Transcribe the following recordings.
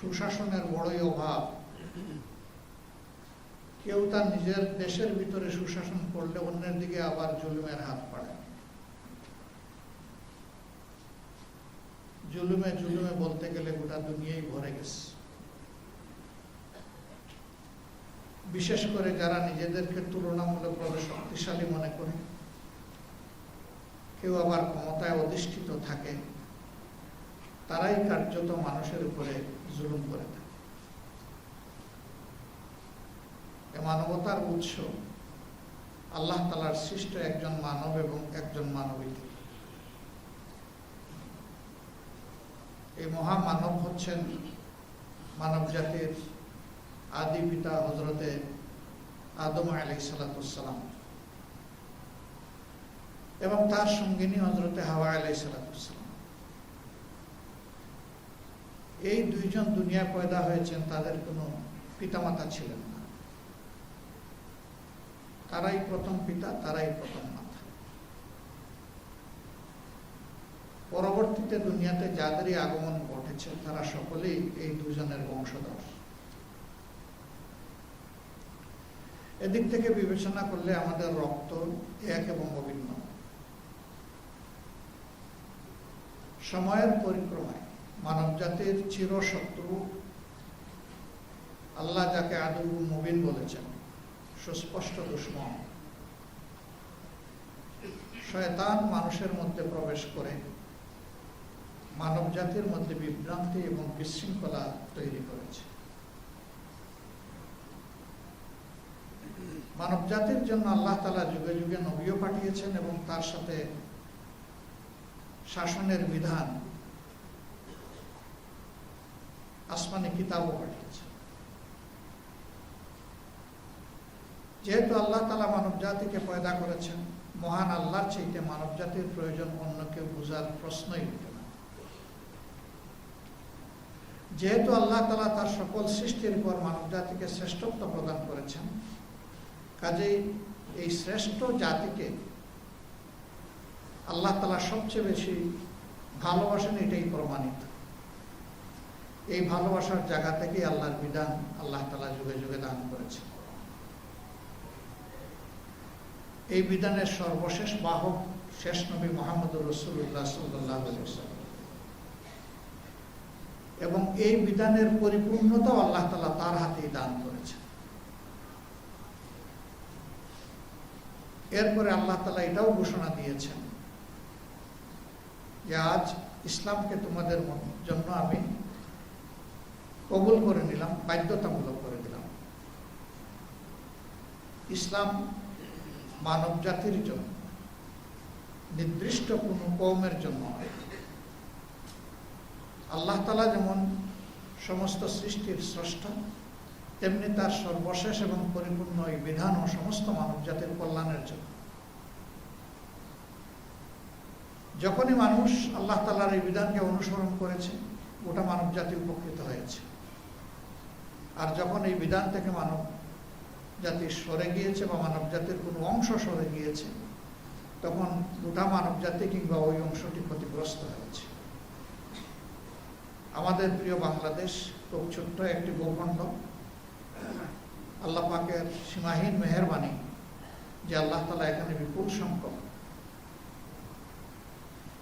সুশাসনের বড়ই অভাব। কেউ তার নিজের দেশের ভিতরে সুশাসন করলে অন্যের দিকে আবার জুলুমের হাত পাড়ে। জুলুমে জুলুমে বলতে গেলে গোটা দুনিয়াই ভরে গেছে। বিশেষ করে যারা নিজেদেরকে তুলনামূলকভাবে শক্তিশালী মনে করে, কেউ আবার ক্ষমতায় অধিষ্ঠিত থাকে, তারাই কার্যত মানুষের উপরে জুলুম করে থাকে। মানবতার উৎস আল্লাহ তাআলার সৃষ্ট একজন মানব এবং একজন মানবী। এই মহামানব হচ্ছেন মানব জাতির আদি পিতা হযরতে আদম আলাইহিস সালাম এবং তার সঙ্গিনী হযরতে হাওয়া আলাইহিস সালাম। এই দুইজন দুনিয়া পয়দা হয়েছেন, তাদের কোনো পিতামাতা ছিলেন না। তারাই প্রথম পিতা, তারাই প্রথম মাতা। পরবর্তীতে দুনিয়াতে যাদেরই আগমন ঘটেছে তারা সকলেই এই দুজনের বংশধর। এদিক থেকে বিবেচনা করলে আমাদের রক্ত এক এবং অভিন্ন। সময়ের পরিক্রমায় মানব জাতির চিরশত্রু আল্লাহ যাকে আদুউম মুবিন বলেছেন, সুস্পষ্ট দুশমন শয়তান মানুষের মধ্যে প্রবেশ করে মানব জাতির মধ্যে বিভ্রান্তি এবং বিশৃঙ্খলা তৈরি করেছে। মানব জাতির জন্য আল্লাহ তাআলা যুগে যুগে নবীও পাঠিয়েছেন এবং তার সাথে শাসনের বিধান আসমানি কিতাবও পাঠিয়েছেন। যেহেতু আল্লাহ তাআলা মানব জাতিকে পয়দা করেছেন, মহান আল্লাহর চাইতে মানব জাতির প্রয়োজন অন্য কেউ বোঝার প্রশ্নই উঠে না। যেহেতু আল্লাহ তাআলা তার সকল সৃষ্টির উপর মানব জাতিকে শ্রেষ্ঠত্ব প্রদান করেছেন, কাজেই এই শ্রেষ্ঠ জাতিকে আল্লাহ তাআলা সবচেয়ে বেশি ভালোবাসেন, এটাই প্রমাণিত। এই ভালোবাসার জায়গা থেকে আল্লাহর বিধান আল্লাহ তাআলা যুগে যুগে দান করেছেন। এই বিধানের সর্বশেষ বাহক শেষ নবী মুহাম্মদুর রাসূলুল্লাহ সাল্লাল্লাহু আলাইহি ওয়াসাল্লাম এবং এই বিধানের পরিপূর্ণতা আল্লাহ তাআলা তার হাতেই দান করেছেন। এরপরে আল্লাহ তাআলা এটাও ঘোষণা দিয়েছেন যে আজ ইসলামকে তোমাদের জন্য আমি কবুল করে নিলাম, বাধ্যতামূলক করে দিলাম। ইসলাম মানব জাতির জন্য, নির্দিষ্ট কোনো কওমের জন্য নয়। আল্লাহ তাআলা যেমন সমস্ত সৃষ্টির স্রষ্টা, তেমনি তার সর্বশেষ এবং পরিপূর্ণ এই বিধান ও সমস্ত মানব জাতির কল্যাণের জন্য। যখনই মানুষ আল্লাহ তাআলার এই বিধানকে অনুসরণ করেছে, গোটা মানব জাতি উপকৃত হয়েছে। আর যখন এই বিধান থেকে মানব জাতি সরে গিয়েছে বা মানব জাতির কোনো অংশ সরে গিয়েছে, তখন গোটা মানব জাতি কিংবা ওই অংশটি ক্ষতিগ্রস্ত হয়েছে। আমাদের প্রিয় বাংলাদেশ খুব ছোট্ট একটি ভূখণ্ড। আল্লাহ পাকের সীমাহীন মেহেরবানি যে আল্লাহ তাআলা এখানে বিপুল সংখ্যক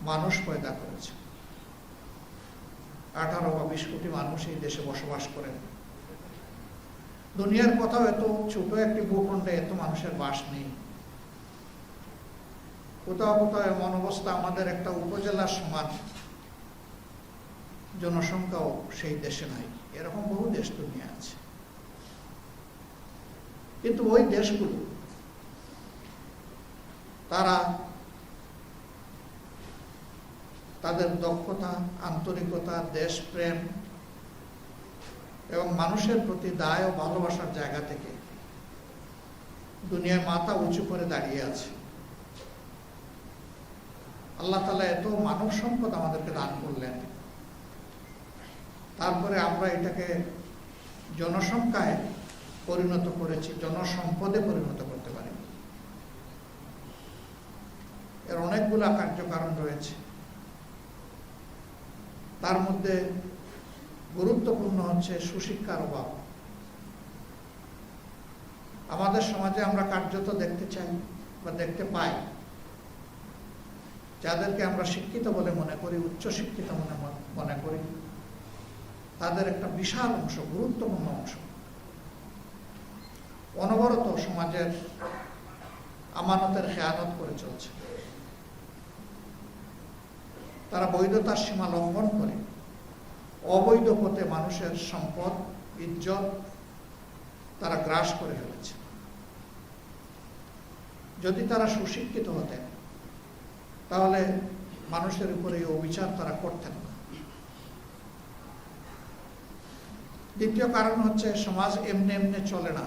মানুষ পয়দা করেছে। 18 বা 20 কোটি মানুষ এই দেশে বসবাস করেন। দুনিয়ার কোথাও এত ছোট একটি ভূখণ্ডে এত মানুষের বাস নেই। কোথাও কোথাও এমন অবস্থা, আমাদের একটা উপজেলার সমান জনসংখ্যাও সেই দেশে নাই। এরকম বহু দেশ দুনিয়া আছে। কিন্তু ওই দেশগুলো তারা তাদের দক্ষতা, আন্তরিকতা, দেশপ্রেম এবং মানুষের প্রতি দায় ও ভালোবাসার জায়গা থেকে দুনিয়ায় মাথা উঁচু করে দাঁড়িয়ে আছে। আল্লাহ তাআলা এত মানব সম্পদ আমাদেরকে দান করলেন, তারপরে আমরা এটাকে জনসংখ্যায় পরিণত করেছি, জনসম্পদে পরিণত করতে পারি। এর অনেকগুলো কার্যকারণ রয়েছে। তার মধ্যে গুরুত্বপূর্ণ হচ্ছে সুশিক্ষার অভাব। আমাদের সমাজে আমরা কার্যত দেখতে চাই বা দেখতে পাই, যাদেরকে আমরা শিক্ষিত বলে মনে করি, উচ্চশিক্ষিত মনে করি, তাদের একটা বিশাল অংশ, গুরুত্বপূর্ণ অংশ অনবরত সমাজের আমানতের খেয়ানত করে চলছে। তারা বৈধতার সীমা লঙ্ঘন করে অবৈধ পথে মানুষের সম্পদ, ইজ্জত তারা গ্রাস করে ফেলেছে। যদি তারা সুশিক্ষিত হতেন তাহলে মানুষের উপরে এই অবিচার তারা করতেন না। দ্বিতীয় কারণ হচ্ছে সমাজ এমনি এমনি চলে না।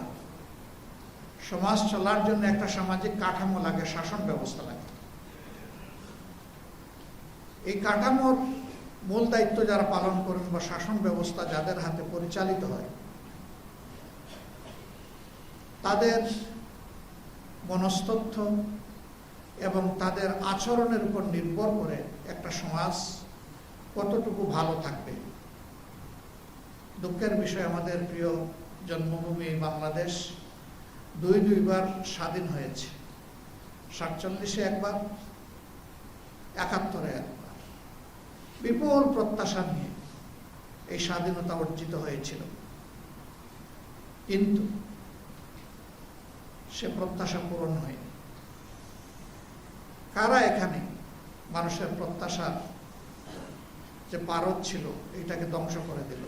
সমাজ চলার জন্য একটা সামাজিক কাঠামো লাগে, শাসন ব্যবস্থা লাগে। এই কাঠামোর মূল দায়িত্ব যারা পালন করেন বা শাসন ব্যবস্থা যাদের হাতে পরিচালিত হয়, তাদের মনস্তত্ত্ব এবং তাদের আচরণের উপর নির্ভর করে একটা সমাজ কতটুকু ভালো থাকবে। দুঃখের বিষয়, আমাদের প্রিয় জন্মভূমি বাংলাদেশ দুইবার স্বাধীন হয়েছে। 47-এ একবার, 71-এ একবার। বিপুল প্রত্যাশা নিয়ে এই স্বাধীনতা অর্জিত হয়েছিল, কিন্তু সে প্রত্যাশা পূরণ হয়নি। কারা এখানে মানুষের প্রত্যাশার যে পারদ ছিল এটাকে ধ্বংস করে দিল?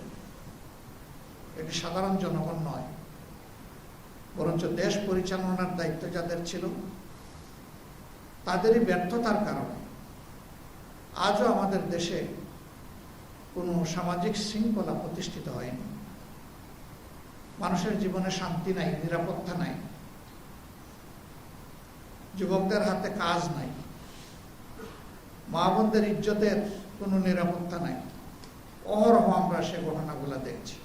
এটি সাধারণ জনগণ নয়, বরঞ্চ দেশ পরিচালনার দায়িত্ব যাদের ছিল তাদেরই ব্যর্থতার কারণে আজও আমাদের দেশে কোনো সামাজিক শৃঙ্খলা প্রতিষ্ঠিত হয়নি। মানুষের জীবনে শান্তি নাই, নিরাপত্তা নাই, যুবকদের হাতে কাজ নাই, মা বোনদের ইজ্জতের কোনো নিরাপত্তা নাই। অহরহ আমরা সে ঘটনাগুলো দেখছি।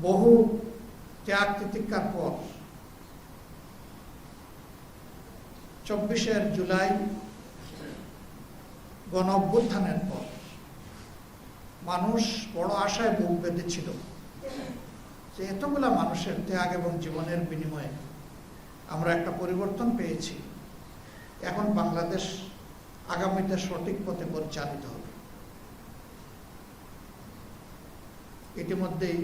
বহু ত্যাগ তিতিক্ষার পর 24শে জুলাই গণ অভ্যুত্থানের পর মানুষ বড় আশায় বুক বেঁধেছিল যে এতগুলা মানুষের ত্যাগ এবং জীবনের বিনিময়ে আমরা একটা পরিবর্তন পেয়েছি, এখন বাংলাদেশ আগামীতে সঠিক পথে পরিচালিত হবে। ইতিমধ্যেই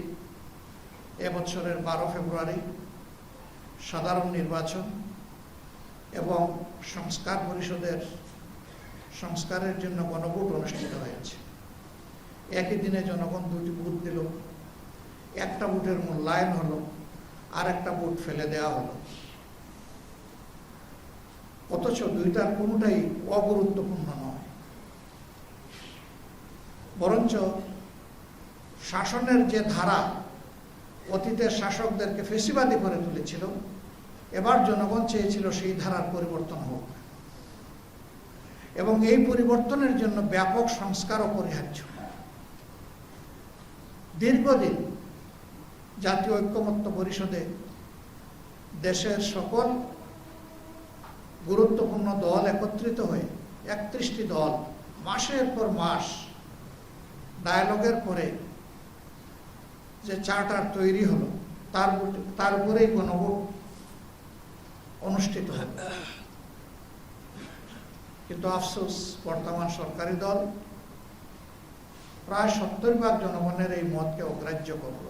এবছরের 12 ফেব্রুয়ারি সাধারণ নির্বাচন এবং সংস্কার পরিষদের সংস্কারের জন্য গণভোট অনুষ্ঠিত হয়েছে। একই দিনে জনগণ 2টি ভোট দিল, একটা ভোটের মূল্যায়ন হলো, আর একটা ভোট ফেলে দেওয়া হলো। অথচ দুইটার কোনোটাই অগুরুত্বপূর্ণ নয়, বরঞ্চ শাসনের যে ধারা অতীতের শাসকদেরকে ফেসিবাদী করে তুলেছিল, এবার জনগণ চেয়েছিল সেই ধারার পরিবর্তন হোক, এবং এই পরিবর্তনের জন্য ব্যাপক সংস্কার অপরিহার্য। দীর্ঘদিন জাতীয় ঐক্যমত্য পরিষদে দেশের সকল গুরুত্বপূর্ণ দল একত্রিত হয়ে 31টি দল মাসের পর মাস ডায়ালগের পরে যে চার্টার তৈরি হলো, তার উপরেই গণভোট অনুষ্ঠিত হবে। কিন্তু আফসোস, বর্তমান সরকারি দল প্রায় 70% জনগণের এই মতকে অগ্রাহ্য করল।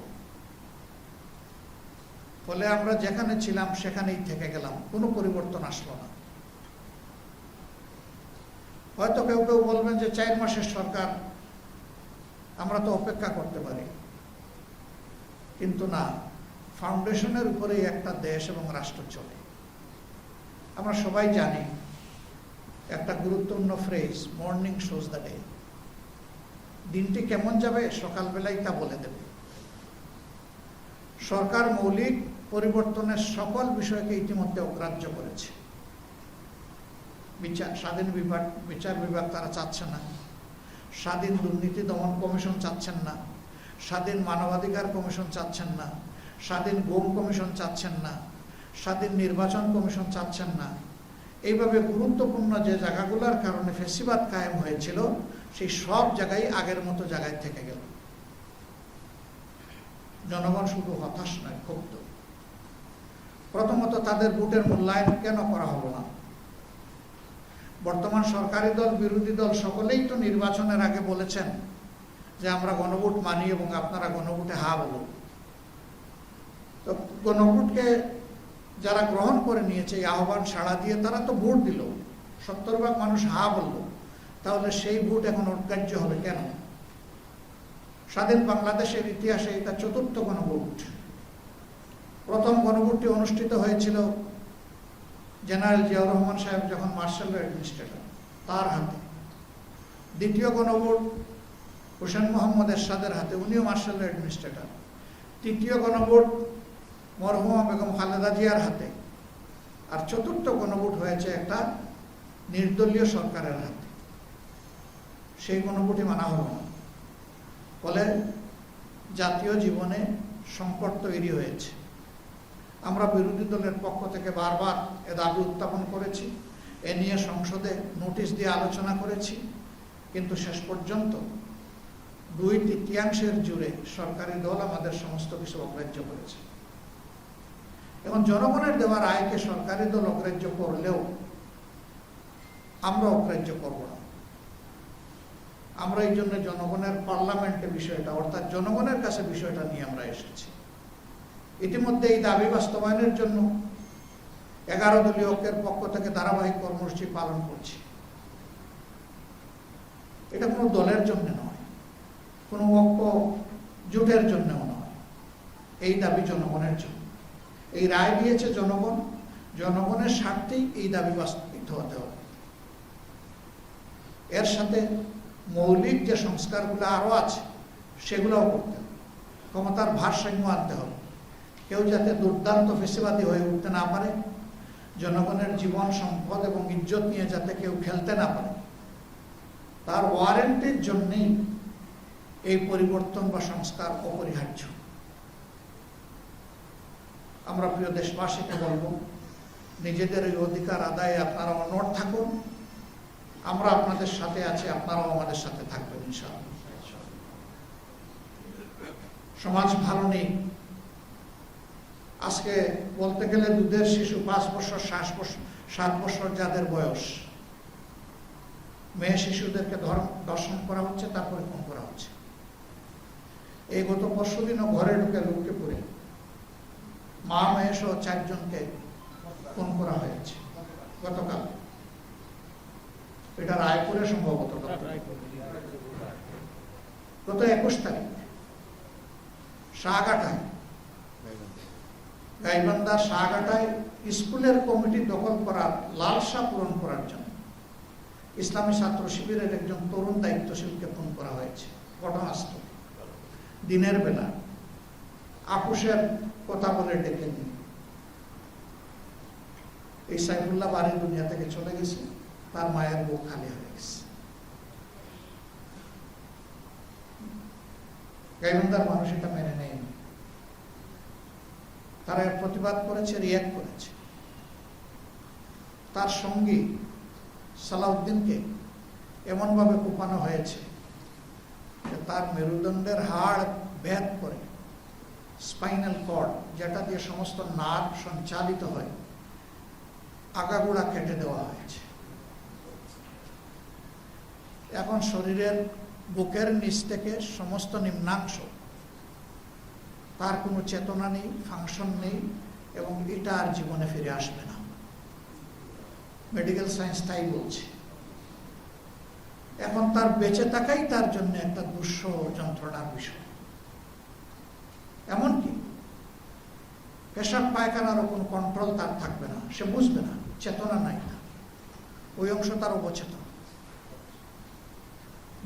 ফলে আমরা যেখানে ছিলাম সেখানেই থেকে গেলাম, কোনো পরিবর্তন আসলো না। হয়তো কেউ কেউ বলবেন যে 4 মাসের সরকার, আমরা তো অপেক্ষা করতে পারি, কিন্তু না, ফাউন্ডেশনের উপরেই একটা দেশ এবং রাষ্ট্র চলে। আমরা সবাই জানি একটা গুরুত্বপূর্ণ phrase, morning shows the day. দিনটি কেমন যাবে সকালবেলায় তা বলে দেবে। সরকার মৌলিক পরিবর্তনের সকল বিষয়কে ইতিমধ্যে অগ্রাহ্য করেছে। স্বাধীন বিচার বিভাগ তারা চাচ্ছে না, স্বাধীন দুর্নীতি দমন কমিশন চাচ্ছেন না, স্বাধীন মানবাধিকার কমিশন চাচ্ছেন না, স্বাধীন গুম কমিশন চাচ্ছেন না, স্বাধীন নির্বাচন কমিশন চাচ্ছেন না। এইভাবে গুরুত্বপূর্ণ যে জায়গাগুলোর কারণে ফেসিবাদ কায়েম হয়েছিল সেই সব জায়গায় আগের মতো জায়গায় থেকে গেল। জনগণ শুধু হতাশ নয়, ক্ষুব্ধ। প্রথমত তাদের ভোটের মূল্যায়ন কেন করা হলো না? বর্তমান সরকারি দল বিরোধী দল সকলেই তো নির্বাচনের আগে বলেছেন যে আমরা গণভোট মানি এবং আপনারা গণভোটে হা বলুন। তো গণভোটকে যারা গ্রহণ করে নিয়েছে এই আহ্বান সাড়া দিয়ে তারা তো ভোট দিল, 70% মানুষ হা বলল, তাহলে সেই ভোট এখন অগ্রাহ্য হবে কেন? স্বাধীন বাংলাদেশের ইতিহাসে এটা 4র্থ গণভোট। প্রথম গণভোটটি অনুষ্ঠিত হয়েছিল জেনারেল জিয়াউর রহমান সাহেব যখন মার্শাল ল অ্যাডমিনিস্ট্রেটর, তার হাতে। দ্বিতীয় গণভোট হোসেন মোহাম্মদ এরশাদের হাতে, উনিও মার্শাল ল অ্যাডমিনিস্ট্রেটর। তৃতীয় গণভোট মরহুমা বেগম খালেদা জিয়ার হাতে। আর 4র্থ গণভোট হয়েছে একটা নির্দলীয় সরকারের হাতে। সেই গণভোটই মানা হলো না। ফলে জাতীয় জীবনে সংকট তৈরি হয়েছে। আমরা বিরোধী দলের পক্ষ থেকে বারবার এ দাবি উত্থাপন করেছি, এ নিয়ে সংসদে নোটিশ দিয়ে আলোচনা করেছি, কিন্তু শেষ পর্যন্ত 2/3 জুড়ে সরকারি দল আমাদের সমস্ত কিছু অগ্রাহ্য করেছে। এবং জনগণের দেওয়া রায়কে সরকারি দল অগ্রাহ্য করলেও আমরা অগ্রাহ্য করব না। আমরা এই জন্য জনগণের পার্লামেন্টে বিষয়টা, অর্থাৎ জনগণের কাছে বিষয়টা নিয়ে আমরা এসেছি। ইতিমধ্যে এই দাবি বাস্তবায়নের জন্য 11 দলীয় ঐক্যের পক্ষ থেকে ধারাবাহিক কর্মসূচি পালন করছি। এটা কোনো দলের জন্য নয়, কোনো ঐক্য জোটের জন্যও নয়, এই দাবি জনগণের জন্য। এই রায় দিয়েছে জনগণ, জনগণের স্বার্থেই এই দাবি বাস্তবিত হতে হবে। এর সাথে মৌলিক যে সংস্কারগুলো আরো আছে সেগুলোও করতে হবে। ক্ষমতার ভারসাম্য আনতে হবে। কেউ যাতে দুর্দান্ত ফেসিবাদী হয়ে উঠতে না পারে, জনগণের জীবন সম্পদ এবং ইজ্জত নিয়ে যাতে কেউ খেলতে না পারে, তার ওয়ারেন্টির জন্যই এই পরিবর্তন বা সংস্কার অপরিহার্য। আমরা প্রিয় দেশবাসীকে বলবো, নিজেদের এই অধিকার আদায়ে আপনারা অনড় থাকুন। আমরা আপনাদের সাথে আছি, আপনারাও আমাদের সাথে থাকবেন ইনশাআল্লাহ। সমাজ ভালো নেই। আজকে বলতে গেলে দুধের শিশু 5 বছর 7 বছর যাদের বয়স, মেয়ে শিশুদেরকে দর্শন করা হচ্ছে, তারপরে খুন করা হচ্ছে। এই গত পরশুদিনও ঘরে ঢুকে লুটকে পড়ে মা মেয়ে সহ 4 জনকে খুন করা হয়েছে গতকাল। এটা রায়পুরে সম্ভবত গত 21 তারিখ শাহঘাটায়, গাইবান্ধার শাহঘাটায় স্কুলের কমিটি দখল করার লালসা পূরণ করার জন্য ইসলামী ছাত্র শিবিরের একজন তরুণ দায়িত্বশীলকে খুন করা হয়েছে। ঘটনাস্থলে দিনের বেলা আপুসের কথা বলে ডেকে নিয়ে। এই সাইফুল্লাহ বাড়ি দুনিয়া থেকে চলে গেছে, তার মায়ের বুক খালি হয়ে গেছে। গাইবান্ধার মানুষ এটা মেনে নেয়নি। তারা প্রতিবাদ করেছে, রিয়াক্ট করেছে। তার সঙ্গী সালাউদ্দিনকে এমনভাবে কোপানো হয়েছে যে তার মেরুদণ্ডের হাড় ভেদ করে স্পাইনাল কর্ড, যেটা দিয়ে সমস্ত নার্ভ সঞ্চালিত হয়, আগাগোড়া কেটে দেওয়া হয়েছে। এখন শরীরের বুকের নিচ থেকে সমস্ত নিম্নাংশ, তার কোনো চেতনা নেই, ফাংশন নেই, এবং এটা আর জীবনে ফিরে আসবে না। মেডিকেল সায়েন্স তাই বলছে। এখন তার বেঁচে থাকাই তার জন্য একটা দুঃসহ যন্ত্রণার বিষয়। এমনকি পেশাব পায়খানারও কোনো কন্ট্রোল তার থাকবে না, সে বুঝবে না, চেতনা নাই না, ওই অংশ তার অবচেতন।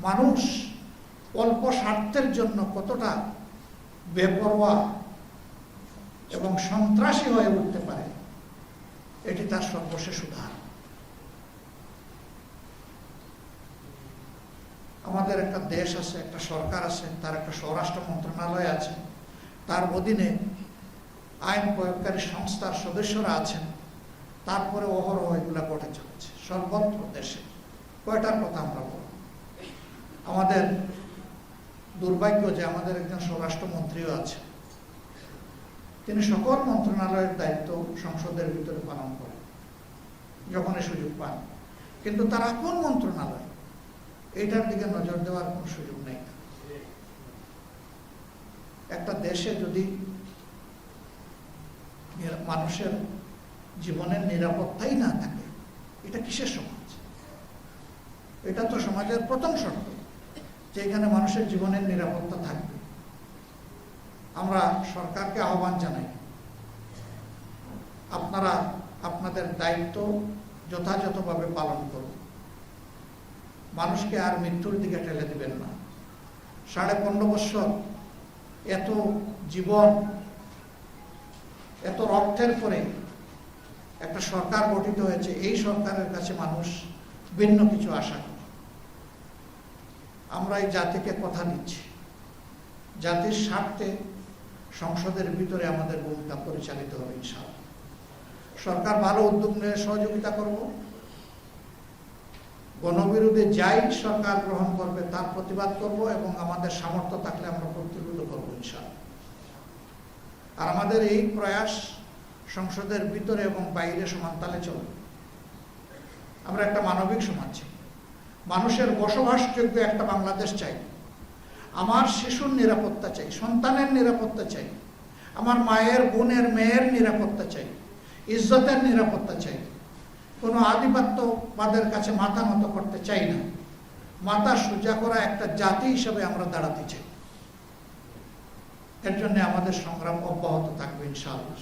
মানুষ অল্প স্বার্থের জন্য কতটা বেপরোয়া এবং সন্ত্রাসী হয়ে উঠতে পারে, এটি তার সর্বশেষ উদাহরণ। আমাদের একটা দেশ আছে, একটা সরকার আছে, তার একটা স্বরাষ্ট্র মন্ত্রণালয় আছে, তার অধীনে আইন প্রয়োগকারী সংস্থার সদস্যরা আছেন। তারপরে অহরহ এগুলা ঘটে চলেছে সর্বত্র দেশে। কয়টার কথা আমরা বলব? আমাদের দুর্ভাগ্য যে আমাদের একজন স্বরাষ্ট্রমন্ত্রীও আছে, তিনি সকল মন্ত্রণালয়ের দায়িত্ব সংসদের ভিতরে পালন করেন যখনই সুযোগ পান, কিন্তু তার আপন মন্ত্রণালয় এইটার দিকে নজর দেওয়ার কোন সুযোগ নেই। একটা দেশে যদি মানুষের জীবনের নিরাপত্তাই না থাকে, এটা কিসের সমাজ? এটা তো সমাজের প্রথম শর্ত যে এখানে মানুষের জীবনের নিরাপত্তা থাকবে। আমরা সরকারকে আহ্বান জানাই, আপনারা আপনাদের দায়িত্ব যথাযথভাবে পালন করুন, মানুষকে আর মৃত্যুর দিকে ঠেলে দিবেন না। 15.5 বছর এত জীবন, এত রক্তের পরে একটা সরকার গঠিত হয়েছে। এই সরকারের কাছে মানুষ ভিন্ন কিছু আশা করে। আমরা এই জাতিকে কথা দিচ্ছি, জাতির স্বার্থে সংসদের ভিতরে আমাদের ভূমিকা পরিচালিত হবে ইনশাআল্লাহ। সরকার ভালো উদ্যোগ নিয়ে সহযোগিতা করব, গণবিরোধী যাই সরকার গ্রহণ করবে তার প্রতিবাদ করব, এবং আমাদের সামর্থ্য থাকলে আমরা প্রতিরোধ করবো ইনশাআল্লাহ। আর আমাদের এই প্রয়াস সংসদের ভিতরে এবং বাইরে সমানতালে চলবে। আমরা একটা মানবিক সমাজ চাই, মানুষের বসবাসযোগ্য একটা বাংলাদেশ চাই। আমার শিশুর নিরাপত্তা চাই, সন্তানের নিরাপত্তা চাই, আমার মায়ের বোনের মেয়ের নিরাপত্তা চাই, ইজ্জতের নিরাপত্তা চাই। কোনো আধিপত্যবাদের কাছে মাথা নত করতে চাই না। মাথা সোজা করা একটা জাতি হিসেবে আমরা দাঁড়াতে চাই। এর জন্য আমাদের সংগ্রাম অব্যাহত থাকবে ইনশাআল্লাহ।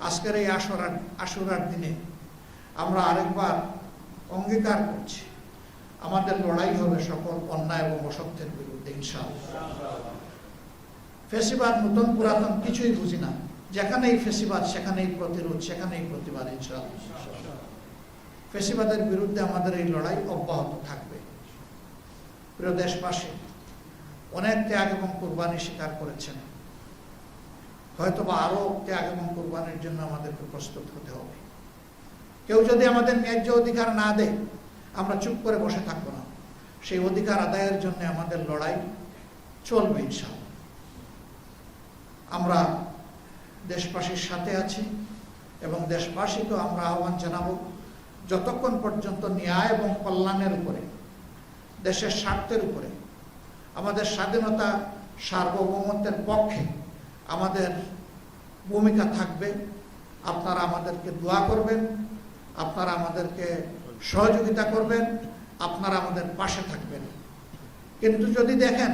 আজকের এই আশুরার দিনে আমরা আরেকবার অঙ্গীকার করছি, আমাদের লড়াই হবে সকল অন্যায় এবং অসত্যের বিরুদ্ধে ইনশাআল্লাহ। ফেসিবাদ নতুন পুরাতন কিছুই বুঝি না, যেখানেই ফেসিবাদ সেখানেই প্রতিরোধ, সেখানেই প্রতিবাদ ইনশাআল্লাহ। ফেসিবাদের বিরুদ্ধে আমাদের এই লড়াই অব্যাহত থাকবে। প্রিয় দেশবাসী, অনেক ত্যাগ এবং কুরবানি স্বীকার করেছেন, হয়তোবা আরো ত্যাগ এবং কুরবানির জন্য আমাদেরকে প্রস্তুত হতে হবে। কেউ যদি আমাদের ন্যায্য অধিকার না দেয়, আমরা চুপ করে বসে থাকবো না। সেই অধিকার আদায়ের জন্য আমাদের লড়াই চলবে ইনশাআল্লাহ। আমরা দেশবাসীর সাথে আছি এবং দেশবাসীকেও আমরা আহ্বান জানাবো, যতক্ষণ পর্যন্ত ন্যায় এবং কল্যাণের উপরে, দেশের স্বার্থের উপরে, আমাদের স্বাধীনতা সার্বভৌমত্বের পক্ষে আমাদের ভূমিকা থাকবে, আপনারা আমাদেরকে দোয়া করবেন, আপনারা আমাদেরকে সহযোগিতা করবেন, আপনারা আমাদের পাশে থাকবেন। কিন্তু যদি দেখেন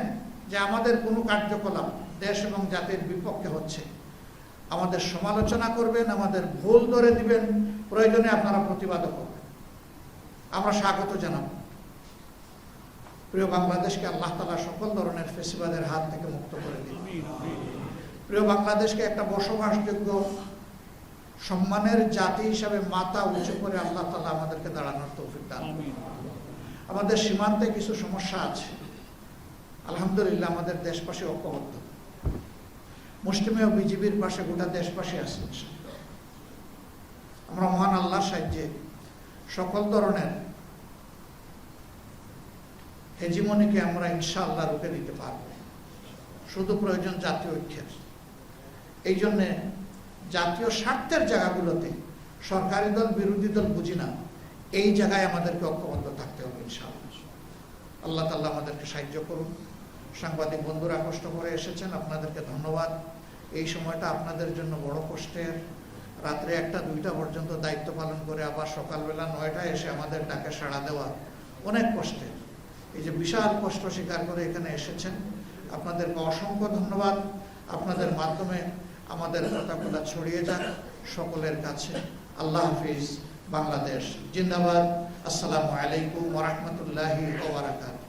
যে আমাদের কোনো কার্যকলাপ দেশ এবং জাতির বিপক্ষে হচ্ছে, আমাদের সমালোচনা করবেন, আমাদের ভুল ধরে দিবেন, প্রয়োজনে আপনারা প্রতিবাদও করবেন, আমরা স্বাগত জানাব। প্রিয় বাংলাদেশকে আল্লাহ তাআলা সকল ধরনের ফেসিবাদের হাত থেকে মুক্ত করে দিন। প্রিয় বাংলাদেশকে একটা বসবাসযোগ্য সম্মানের জাতি হিসাবে মাথা উঁচু করে আল্লাহ তাআলা আমাদেরকে দাঁড়ানোর তৌফিক দান করুন। আমাদের সীমান্তে কিছু সমস্যা আছে, আলহামদুলিল্লাহ আমাদের দেশবাসী ঐক্যবদ্ধ, মুসলিমে ও বিজিবির পাশে গোটা দেশবাসী আছে। আমরা মহান আল্লাহর সাহায্যে সকল ধরনের হেজিমনিকে আমরা ইনশাআল্লাহ রুখে দিতে পারব। শুধু প্রয়োজন জাতীয় ঐক্যের। এই জন্যে জাতীয় স্বার্থের জায়গাগুলোতে সরকারি দল বিরোধী দল বুঝি না, এই জায়গায় আমাদেরকে ঐক্যবদ্ধ থাকতে হবে ইনশাআল্লাহ। আল্লাহ তাআলা আমাদেরকে সাহায্য করুন। সাংবাদিক বন্ধুরা কষ্ট করে এসেছেন, আপনাদেরকে ধন্যবাদ। এই সময়টা আপনাদের জন্য বড় কষ্টের। রাত্রে 1-2টা পর্যন্ত দায়িত্ব পালন করে আবার সকালবেলা 9টায় এসে আমাদের ডাকে সাড়া দেওয়া অনেক কষ্টের। এই যে বিশাল কষ্ট স্বীকার করে এখানে এসেছেন, আপনাদেরকে অসংখ্য ধন্যবাদ। আপনাদের মাধ্যমে আমাদের কথাগুলো ছড়িয়ে যাক সকলের কাছে। আল্লাহ হাফিজ। বাংলাদেশ জিন্দাবাদ। আসসালামু আলাইকুম ওয়া রাহমাতুল্লাহি ওয়া বারাকাতুহু।